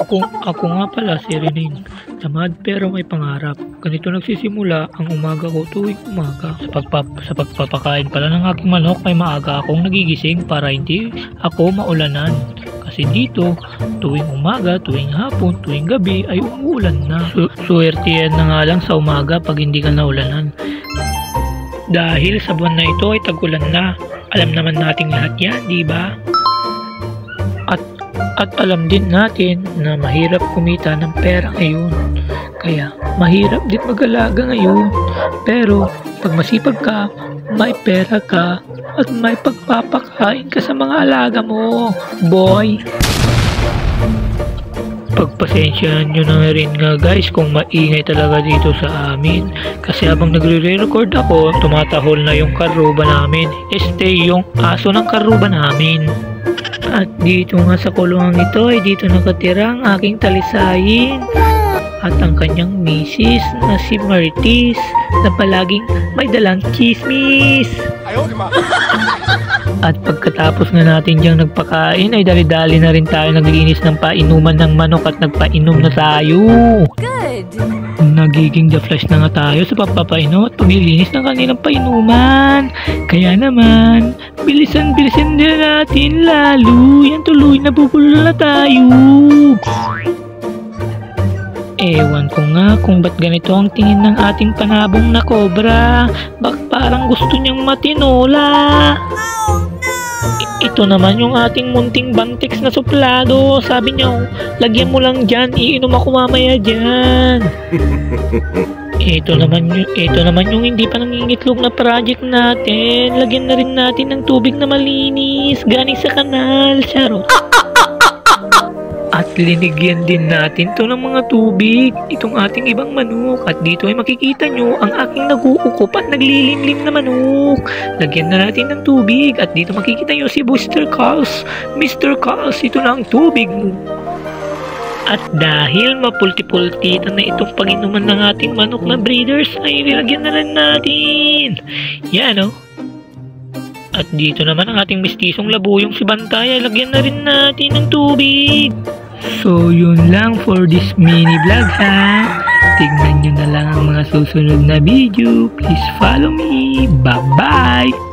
Ako nga pala si Renin. Tamad pero may pangarap. Ganito nagsisimula ang umaga ko tuwing umaga. Sa pagpapakain pala ng aking manok ay maaga akong nagigising para hindi ako maulanan. Kasi dito, tuwing umaga, tuwing hapon, tuwing gabi ay umuulan na. Swerte yan na nga lang sa umaga pag hindi ka naulanan. Dahil sa buwan na ito ay tag-ulan na. Alam naman nating lahat yan, di ba? At alam din natin na mahirap kumita ng pera ngayon. Kaya mahirap din mag-alaga ngayon. Pero pag masipag ka, may pera ka at may pagpapakain ka sa mga alaga mo, boy. Pagpasensyahan nyo na rin nga guys kung maingay talaga dito sa amin. Kasi habang nagre-record ako, tumatahol na yung karuba namin. Yung aso ng karuba namin. At dito nga sa kulungan ito ay dito nakatira ang aking talisayin at ang kanyang misis na si Martis na palaging may dalang chismis. At pagkatapos nga natin diyang nagpakain ay dali-dali na rin tayo naglinis ng painuman ng manok at nagpainom na tayo. Good! Nagiging the flash na nga tayo sa pagpapainom at paglilinis ng kanilang painuman. Kaya naman, bilisan din natin lalo. Yan tuloy nabubulol na tayo. Ewan ko nga kung ba't ganito ang tingin ng ating panabong na cobra. Bak parang gusto niyang matinola. Ito naman yung ating munting bantex na suplado. Sabi niya, lagyan mo lang dyan, iinom ako mamaya dyan. Ito naman yung hindi pa nangingitlog na project natin. Lagyan na rin natin ng tubig na malinis galing sa kanal. Charot. At linigyan din natin to ng mga tubig, itong ating ibang manok. At dito ay makikita nyo ang aking nag-uukup at naglilimlim na manok. Lagyan na natin ng tubig. At dito makikita nyo si Mr. Carls. Mr. Carls, ito na ang tubig mo. At dahil mapulti-pultitan na itong pag-inuman ng ating manok na breeders, ay nilagyan na rin natin. Yan o. At dito naman ang ating mistisong labuyong si Bantay ay lagyan na rin natin ng tubig. So yun lang for this mini vlog ha. Tignan nyo na lang ang mga susunod na video. Please follow me. Bye bye.